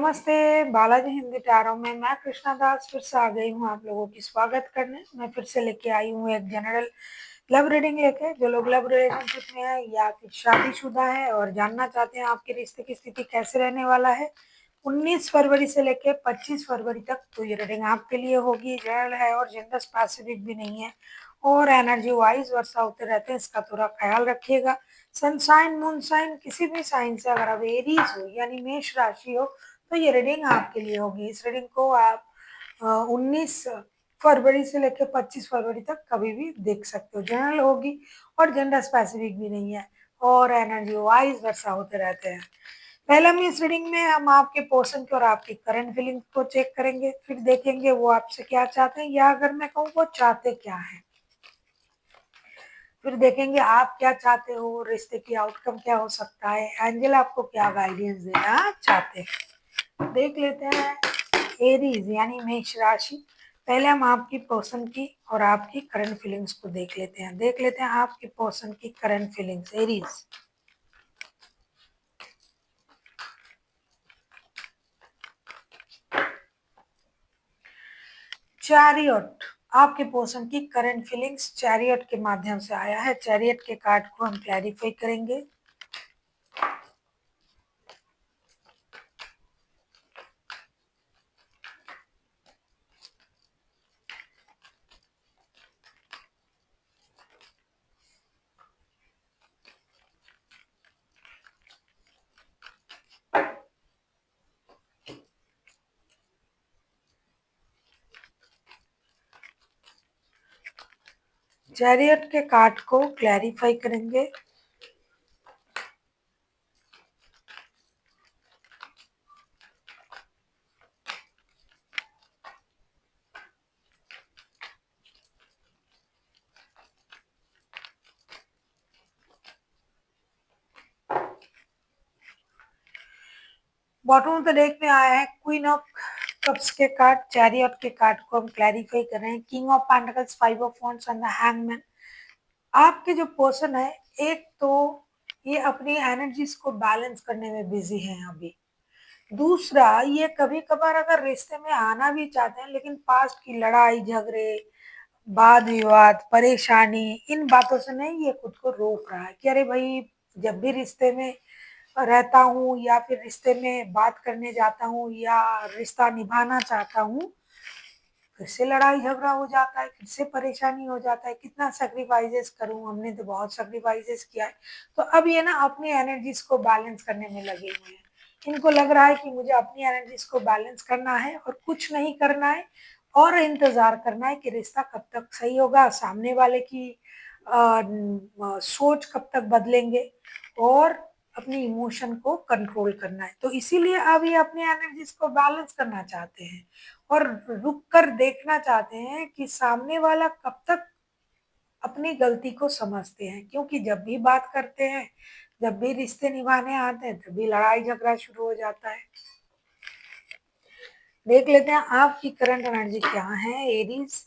नमस्ते, बालाजी हिंदी टैरो में मैं कृष्णा दास फिर से आ गई हूँ आप लोगों की स्वागत करने। मैं फिर से लेके आई हूँ एक जनरल लव रीडिंग लेके। जो लोग लव रिलेशनशिप में है या फिर शादीशुदा है और जानना चाहते हैं आपके रिश्ते की स्थिति कैसे रहने वाला है 19 फरवरी से लेके 25 फरवरी तक, तो ये रीडिंग आपके लिए होगी। जनरल है और जेंडर स्पेसिफिक भी नहीं है और एनर्जी वाइज वर्षा होते रहते हैं, इसका थोड़ा ख्याल रखिएगा। सनसाइन मूनसाइन किसी भी साइन से अगर आप एरीज हो यानी मेष राशि हो तो ये रीडिंग आपके लिए होगी। इस रीडिंग को आप 19 फरवरी से लेकर 25 फरवरी तक कभी भी देख सकते हो। जनरल होगी और जेंडर स्पेसिफिक भी नहीं है और एनर्जी वाइज वर्षा होते रहते हैं। पहले हम इस रीडिंग में हम आपके पर्सन की और आपकी करंट फीलिंग को चेक करेंगे, फिर देखेंगे वो आपसे क्या चाहते हैं या अगर मैं कहूँ वो चाहते क्या है, फिर देखेंगे आप क्या चाहते हो, रिश्ते की आउटकम क्या हो सकता है, एंजल आपको क्या गाइडेंस देना चाहते हैं। देख लेते हैं एरीज यानी मेष राशि। पहले हम आपकी पर्सन की और आपकी करंट फीलिंग्स को देख लेते हैं आपकी पर्सन की करंट फीलिंग्स एरीज। चैरियट, आपके पर्सन की करंट फीलिंग्स चैरियट के माध्यम से आया है। चैरियट के कार्ड को हम क्लैरिफाई करेंगे। चैरियट के कार्ड को क्लैरिफाई करेंगे। बॉटम ऑफ द डेक में आया है क्वीन ऑफ कप्स के कार्ड। चैरियट के कार्ड को हम क्लैरिफाई कर रहे हैं। King of pentacles, five of wands and the hangman. आपके जो पर्सन है, एक तो ये अपनी एनर्जीज को बैलेंस करने में बिजी हैं अभी। दूसरा, ये कभी कभार अगर रिश्ते में आना भी चाहते हैं लेकिन पास्ट की लड़ाई झगड़े, वाद विवाद, परेशानी, इन बातों से नहीं, ये खुद को रोक रहा है कि अरे भाई, जब भी रिश्ते में रहता हूँ या फिर रिश्ते में बात करने जाता हूँ या रिश्ता निभाना चाहता हूँ, फिर से लड़ाई झगड़ा हो जाता है, फिर से परेशानी हो जाता है। कितना सेक्रीफाइसेस करूँ, हमने तो बहुत सेक्रीफाइसेस किया है। तो अब ये ना अपनी एनर्जीज को बैलेंस करने में लगे हुए हैं। इनको लग रहा है कि मुझे अपनी एनर्जीज को बैलेंस करना है और कुछ नहीं करना है और इंतजार करना है कि रिश्ता कब तक सही होगा, सामने वाले की सोच कब तक बदलेंगे और अपनी इमोशन को कंट्रोल करना है। तो इसीलिए अब ये अपनी एनर्जीज को बैलेंस करना चाहते हैं और रुक कर देखना चाहते हैं कि सामने वाला कब तक अपनी गलती को समझते हैं, क्योंकि जब भी बात करते हैं, जब भी रिश्ते निभाने आते हैं, तभी लड़ाई झगड़ा शुरू हो जाता है। देख लेते हैं आपकी करंट एनर्जी क्या है एरीज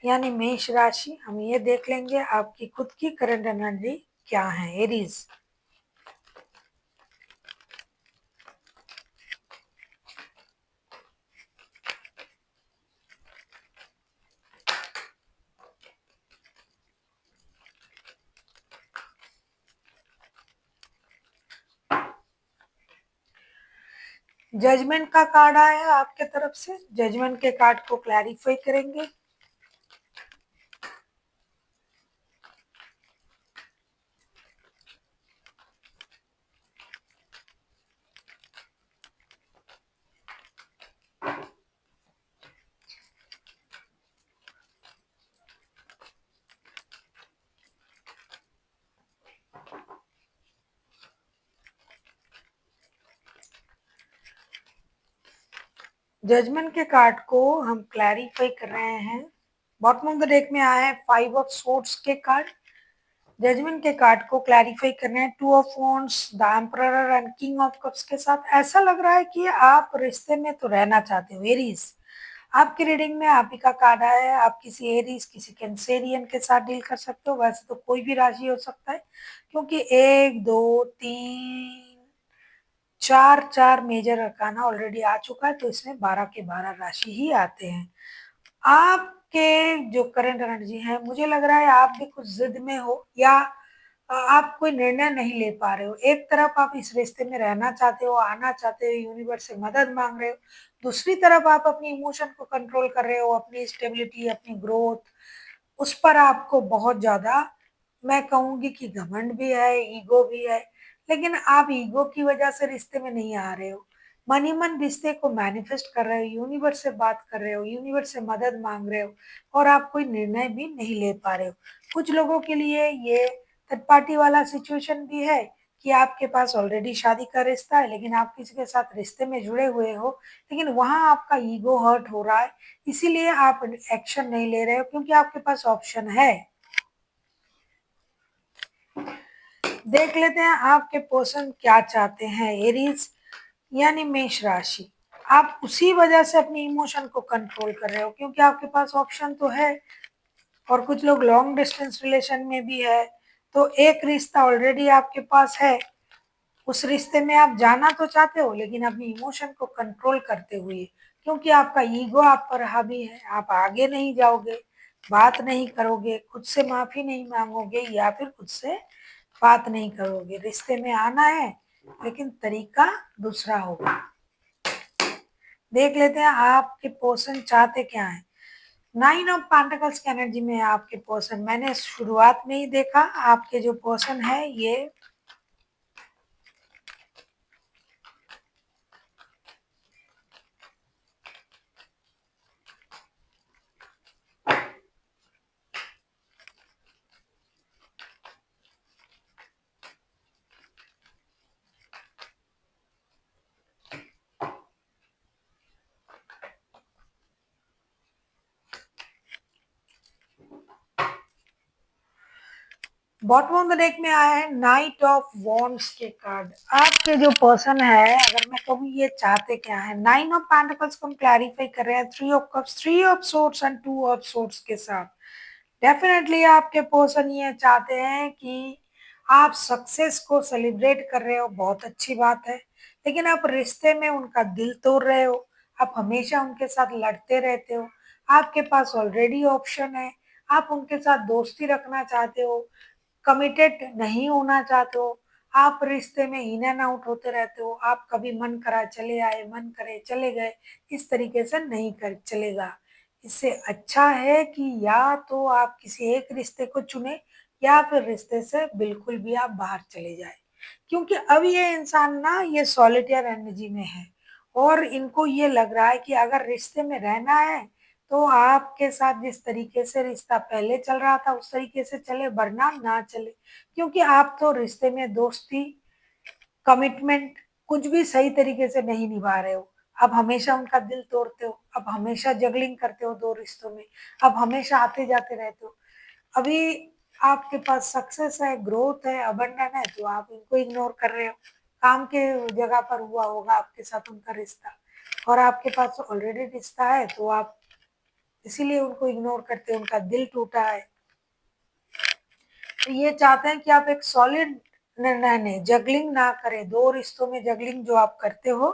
यानी मेष राशि। हम ये देख लेंगे आपकी खुद की करंट एनर्जी क्या है एरीज। जजमेंट का कार्ड आया है आपके तरफ से। जजमेंट के कार्ड को क्लैरिफाई करेंगे। जजमेंट के कार्ड को हम क्लैरिफाई कर रहे हैं। बॉटम ऑफ द डेक में आया है फाइव ऑफ सोर्ड्स के कार्ड। जजमेंट के कार्ड को क्लैरिफाई कर रहे हैं two of wands, the emperor and king of cups के साथ। ऐसा लग रहा है कि आप रिश्ते में तो रहना चाहते हो एरीज। आपकी रीडिंग में आप ही का कार्ड आया है। आप किसी एरीज, किसी कैंसेरियन के साथ डील कर सकते हो। वैसे तो कोई भी राशि हो सकता है, क्योंकि एक, दो, तीन, चार मेजर अरकाना ऑलरेडी आ चुका है, तो इसमें 12 के 12 राशि ही आते हैं। आपके जो करंट एनर्जी है, मुझे लग रहा है आप भी कुछ जिद में हो या आप कोई निर्णय नहीं ले पा रहे हो। एक तरफ आप इस रिश्ते में रहना चाहते हो, आना चाहते हो, यूनिवर्स से मदद मांग रहे हो, दूसरी तरफ आप अपनी इमोशन को कंट्रोल कर रहे हो, अपनी स्टेबिलिटी, अपनी ग्रोथ, उस पर आपको बहुत ज्यादा, मैं कहूंगी कि घमंड भी है, ईगो भी है। लेकिन आप ईगो की वजह से रिश्ते में नहीं आ रहे हो, मन ही मन रिश्ते को मैनिफेस्ट कर रहे हो, यूनिवर्स से बात कर रहे हो, यूनिवर्स से मदद मांग रहे हो, और आप कोई निर्णय भी नहीं ले पा रहे हो। कुछ लोगों के लिए ये थर्ड पार्टी वाला सिचुएशन भी है कि आपके पास ऑलरेडी शादी का रिश्ता है, लेकिन आप किसी के साथ रिश्ते में जुड़े हुए हो, लेकिन वहां आपका ईगो हर्ट हो रहा है, इसीलिए आप एक्शन नहीं ले रहे हो, क्योंकि आपके पास ऑप्शन है। देख लेते हैं आपके पर्सन क्या चाहते हैं। एरीज यानी मेष राशि, आप उसी वजह से अपनी इमोशन को कंट्रोल कर रहे हो, क्योंकि आपके पास ऑप्शन तो है, और कुछ लोग लॉन्ग डिस्टेंस रिलेशन में भी है, तो एक रिश्ता ऑलरेडी आपके पास है, उस रिश्ते में आप जाना तो चाहते हो, लेकिन अपनी इमोशन को कंट्रोल करते हुए, क्योंकि आपका ईगो आप पर हावी है, आप आगे नहीं जाओगे, बात नहीं करोगे, खुद से माफी नहीं मांगोगे, या फिर खुद से बात नहीं करोगे। रिश्ते में आना है, लेकिन तरीका दूसरा होगा। देख लेते हैं आपके पर्सन चाहते क्या है। 9 ऑफ पेंटिकल्स की एनर्जी में आपके पर्सन, मैंने शुरुआत में ही देखा आपके जो पर्सन है ये बॉटम ऑफ द डेक में आया है नाइट ऑफ वॉन्ड्स के कार्ड। आपके जो पर्सन है, अगर मैं कहूँ ये चाहते क्या है, 9 ऑफ पेंटिकल्स को हम क्लैरिफाई कर रहे हैं 3 of cups, 3 of swords and 2 of swords के साथ। डेफिनेटली आपके पर्सन ये चाहते हैं कि आप सक्सेस को सेलिब्रेट कर रहे हो, बहुत अच्छी बात है, लेकिन आप रिश्ते में उनका दिल तोड़ रहे हो, आप हमेशा उनके साथ लड़ते रहते हो, आपके पास ऑलरेडी ऑप्शन है, आप उनके साथ दोस्ती रखना चाहते हो, कमिटेड नहीं होना चाहते हो, आप रिश्ते में इन एंड आउट होते रहते हो, आप कभी मन करा चले आए, मन करे चले गए, इस तरीके से नहीं कर चलेगा। इससे अच्छा है कि या तो आप किसी एक रिश्ते को चुने, या फिर रिश्ते से बिल्कुल भी आप बाहर चले जाए, क्योंकि अब ये इंसान ना ये सॉलिटेयर एनर्जी में है, और इनको ये लग रहा है कि अगर रिश्ते में रहना है तो आपके साथ जिस तरीके से रिश्ता पहले चल रहा था उस तरीके से चले, वरना ना चले, क्योंकि आप तो रिश्ते में दोस्ती, कमिटमेंट कुछ भी सही तरीके से नहीं निभा रहे हो। अब हमेशा उनका दिल तोड़ते हो, अब हमेशा जगलिंग करते हो दो रिश्तों में, अब हमेशा आते जाते रहते हो। अभी आपके पास सक्सेस है, ग्रोथ है, अबंडन है, तो आप इनको इग्नोर कर रहे हो। काम के जगह पर हुआ होगा आपके साथ उनका रिश्ता, और आपके पास ऑलरेडी रिश्ता है, तो आप इसीलिए उनको इग्नोर करते हो, उनका दिल टूटा है। तो ये चाहते हैं कि आप एक सॉलिड निर्णय लें, जगलिंग ना करें, दो रिश्तों में जगलिंग जो आप करते हो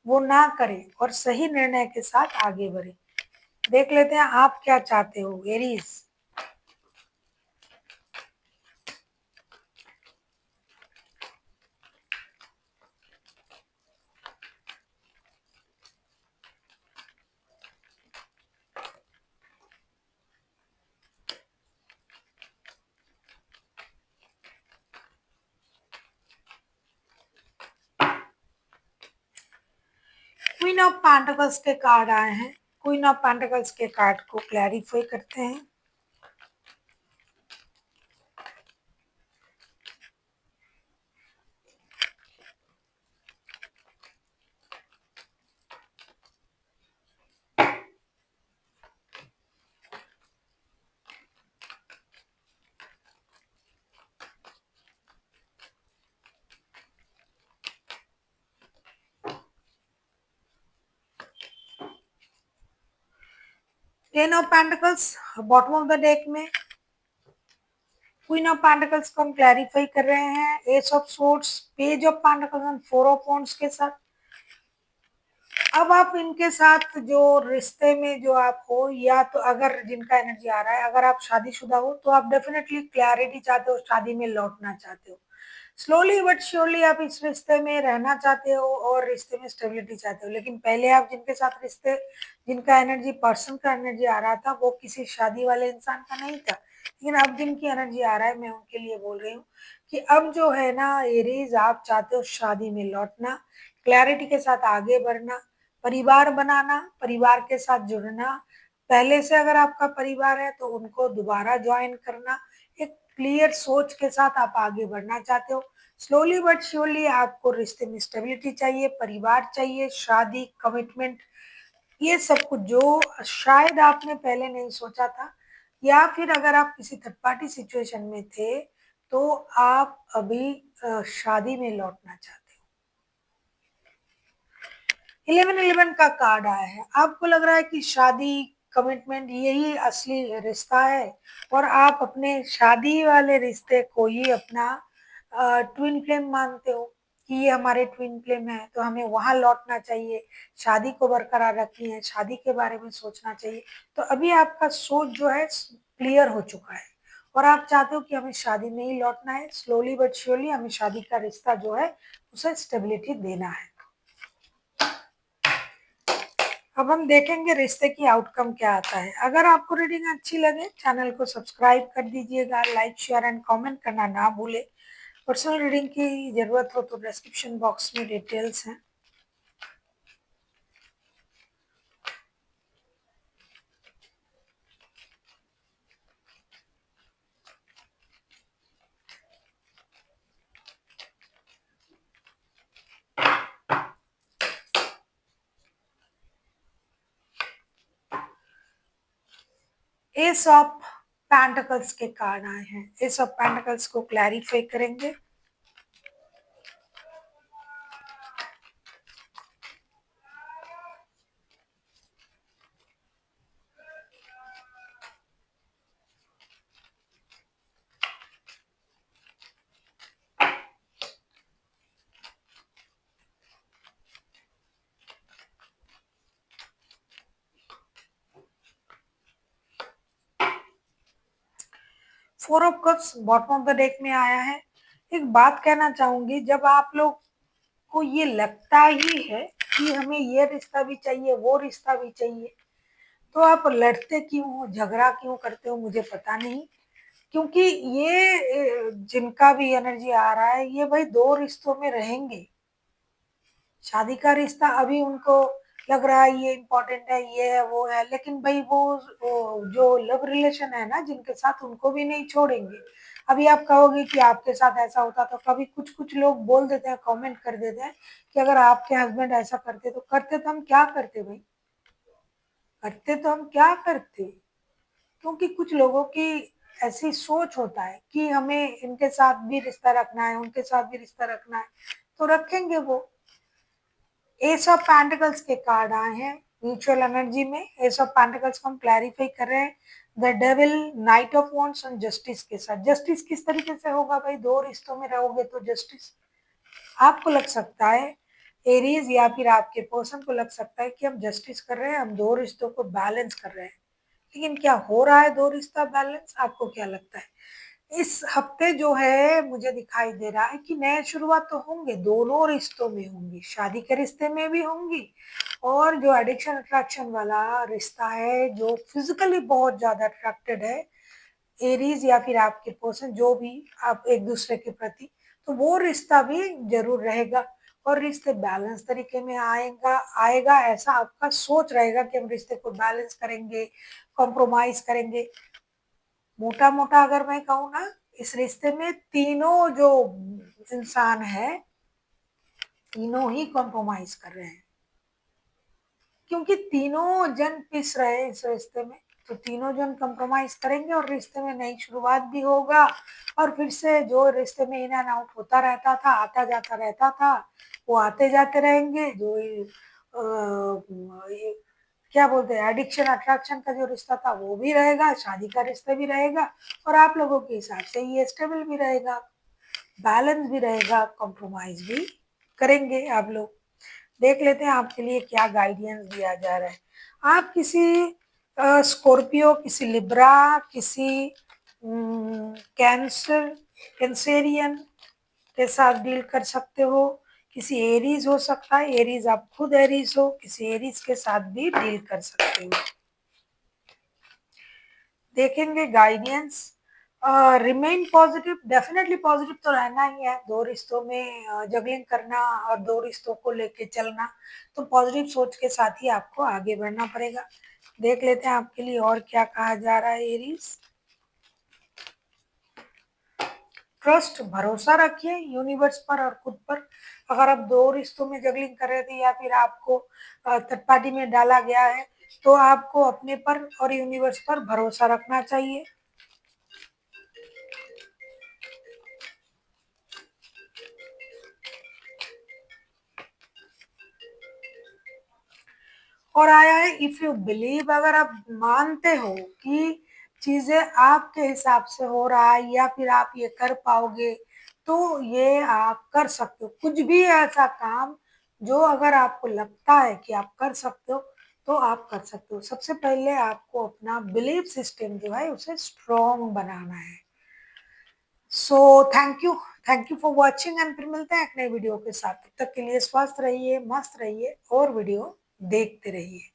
वो ना करें, और सही निर्णय के साथ आगे बढ़े। देख लेते हैं आप क्या चाहते हो एरीज। क्वीन ऑफ पेंटिकल्स के कार्ड आए हैं, क्वीन ऑफ पेंटिकल्स के कार्ड को क्लैरिफाई करते हैं। Ten of pentacles bottom of the deck में, क्वीन ऑफ पेंटिकल्स को हम क्लैरिफाई कर रहे हैं S of swords, page of pentacles and four of wands के साथ। अब आप इनके साथ जो रिश्ते में जो आप हो, या तो अगर जिनका एनर्जी आ रहा है, अगर आप शादीशुदा हो तो आप डेफिनेटली क्लैरिटी चाहते हो, शादी में लौटना चाहते हो। स्लोली बट श्योरली आप इस रिश्ते में रहना चाहते हो और रिश्ते में स्टेबिलिटी चाहते हो। लेकिन पहले आप जिनके साथ रिश्ते, जिनका एनर्जी, पर्सन का एनर्जी आ रहा था, वो किसी शादी वाले इंसान का नहीं था। लेकिन अब जिनकी एनर्जी आ रहा है, मैं उनके लिए बोल रही हूँ कि अब जो है ना एरीज, आप चाहते हो शादी में लौटना, क्लैरिटी के साथ आगे बढ़ना, परिवार बनाना, परिवार के साथ जुड़ना, पहले से अगर आपका परिवार है तो उनको दोबारा ज्वाइन करना, एक क्लियर सोच के साथ आप आगे बढ़ना चाहते हो। स्लोली बट श्योरली आपको रिश्ते में स्टेबिलिटी चाहिए, परिवार चाहिए, शादी, कमिटमेंट, ये सब कुछ जो शायद आपने पहले नहीं सोचा था, या फिर अगर आप किसी थर्ड पार्टी सिचुएशन में थे तो आप अभी शादी में लौटना चाहते हो। 1111 का कार्ड आया है। आपको लग रहा है कि शादी, कमिटमेंट यही असली रिश्ता है और आप अपने शादी वाले रिश्ते को ही अपना ट्विन फ्लेम मानते हो कि ये हमारे ट्विन फ्लेम है, तो हमें वहां लौटना चाहिए, शादी को बरकरार रखनी है, शादी के बारे में सोचना चाहिए। तो अभी आपका सोच जो है क्लियर हो चुका है और आप चाहते हो कि हमें शादी में ही लौटना है। स्लोली बट श्योरली हमें शादी का रिश्ता जो है उसे स्टेबिलिटी देना है। अब हम देखेंगे रिश्ते की आउटकम क्या आता है। अगर आपको रीडिंग अच्छी लगे, चैनल को सब्सक्राइब कर दीजिएगा, लाइक, शेयर एंड कमेंट करना ना भूले। पर्सनल रीडिंग की जरूरत हो तो डिस्क्रिप्शन बॉक्स में डिटेल्स हैं। एस ऑफ पेंटिकल्स के कार्ड आए हैं। एस ऑफ पेंटिकल्स को क्लैरिफाई करेंगे। Four of cups bottom of the deck में आया है। एक बात कहना चाहूंगी, जब आप लोग को ये लगता ही है कि हमें ये रिश्ता भी चाहिए, वो रिश्ता भी चाहिए, तो आप लड़ते क्यों हो, झगड़ा क्यों करते हो, मुझे पता नहीं। क्योंकि ये जिनका भी एनर्जी आ रहा है, ये भाई दो रिश्तों में रहेंगे। शादी का रिश्ता अभी उनको लग रहा है ये इम्पोर्टेंट है, ये है, वो है, लेकिन भाई वो जो लव रिलेशन है ना जिनके साथ, उनको भी नहीं छोड़ेंगे। अभी आप कहोगे कि आपके साथ ऐसा होता, तो कभी कुछ कुछ लोग बोल देते हैं, कमेंट कर देते हैं कि अगर आपके हस्बैंड ऐसा करते तो करते, तो हम क्या करते भाई, करते तो हम क्या करते। क्योंकि कुछ लोगों की ऐसी सोच होता है कि हमें इनके साथ भी रिश्ता रखना है, उनके साथ भी रिश्ता रखना है, तो रखेंगे वो। एस ऑफ पेंटिकल्स के कार्ड आए हैं म्यूचुअल एनर्जी में। एस ऑफ पेंटिकल्स को हम क्लैरिफाई कर रहे हैं the devil, night of wands और जस्टिस के साथ। जस्टिस किस तरीके से होगा भाई, दो रिश्तों में रहोगे तो जस्टिस। आपको लग सकता है एरीज या फिर आपके पर्सन को लग सकता है कि हम जस्टिस कर रहे हैं, हम दो रिश्तों को बैलेंस कर रहे हैं, लेकिन क्या हो रहा है दो रिश्ता बैलेंस, आपको क्या लगता है? इस हफ्ते जो है मुझे दिखाई दे रहा है कि नए शुरुआत तो होंगे, दोनों रिश्तों में होंगी, शादी के रिश्ते में भी होंगी, और जो एडिक्शन अट्रैक्शन वाला रिश्ता है, जो फिजिकली बहुत ज्यादा अट्रैक्टेड है, एरीज या फिर आपके पर्सन जो भी आप एक दूसरे के प्रति, तो वो रिश्ता भी जरूर रहेगा और रिश्ते बैलेंस तरीके में आएगा आएगा ऐसा आपका सोच रहेगा कि हम रिश्ते को बैलेंस करेंगे, कॉम्प्रोमाइज करेंगे। मोटा मोटा अगर मैं कहूँ ना, इस रिश्ते में तीनों जो इंसान है, तीनों ही कॉम्प्रोमाइज कर रहे हैं, क्योंकि तीनों जन पिस रहे हैं इस रिश्ते में। तो तीनों जन कॉम्प्रोमाइज करेंगे और रिश्ते में नई शुरुआत भी होगा, और फिर से जो रिश्ते में इन एंड आउट होता रहता था, आता जाता रहता था, वो आते जाते रहेंगे। जो क्या बोलते हैं, एडिक्शन अट्रैक्शन का जो रिश्ता था वो भी रहेगा, शादी का रिश्ता भी रहेगा, और आप लोगों के हिसाब से ये स्टेबल भी रहेगा, बैलेंस भी रहेगा, कॉम्प्रोमाइज भी करेंगे आप लोग। देख लेते हैं आपके लिए क्या गाइडेंस दिया जा रहा है। आप किसी स्कॉर्पियो, किसी लिब्रा, किसी कैंसर, कैंसेरियन के साथ डील कर सकते हो, किसी एरीज हो सकता है, एरीज आप खुद एरीज हो, किसी एरीज के साथ भी डील कर सकते हो। देखेंगे guidance. Remain positive, definitely positive तो रहना ही है, दो रिश्तों में जगलिंग करना और दो रिश्तों को लेके चलना, तो पॉजिटिव सोच के साथ ही आपको आगे बढ़ना पड़ेगा। देख लेते हैं आपके लिए और क्या कहा जा रहा है एरीज। ट्रस्ट, भरोसा रखिए यूनिवर्स पर और खुद पर। अगर आप दो रिश्तों में जगलिंग कर रहे थे या फिर आपको थर्ड पार्टी में डाला गया है, तो आपको अपने पर और यूनिवर्स पर भरोसा रखना चाहिए। और आया है इफ यू बिलीव, अगर आप मानते हो कि चीजें आपके हिसाब से हो रहा है या फिर आप ये कर पाओगे, तो ये आप कर सकते हो। कुछ भी ऐसा काम जो अगर आपको लगता है कि आप कर सकते हो, तो आप कर सकते हो। सबसे पहले आपको अपना बिलीफ सिस्टम जो है उसे स्ट्रॉन्ग बनाना है। So thank you for watching, and फिर मिलते हैं एक नए वीडियो के साथ। तब तक के लिए स्वस्थ रहिए, मस्त रहिए और वीडियो देखते रहिए।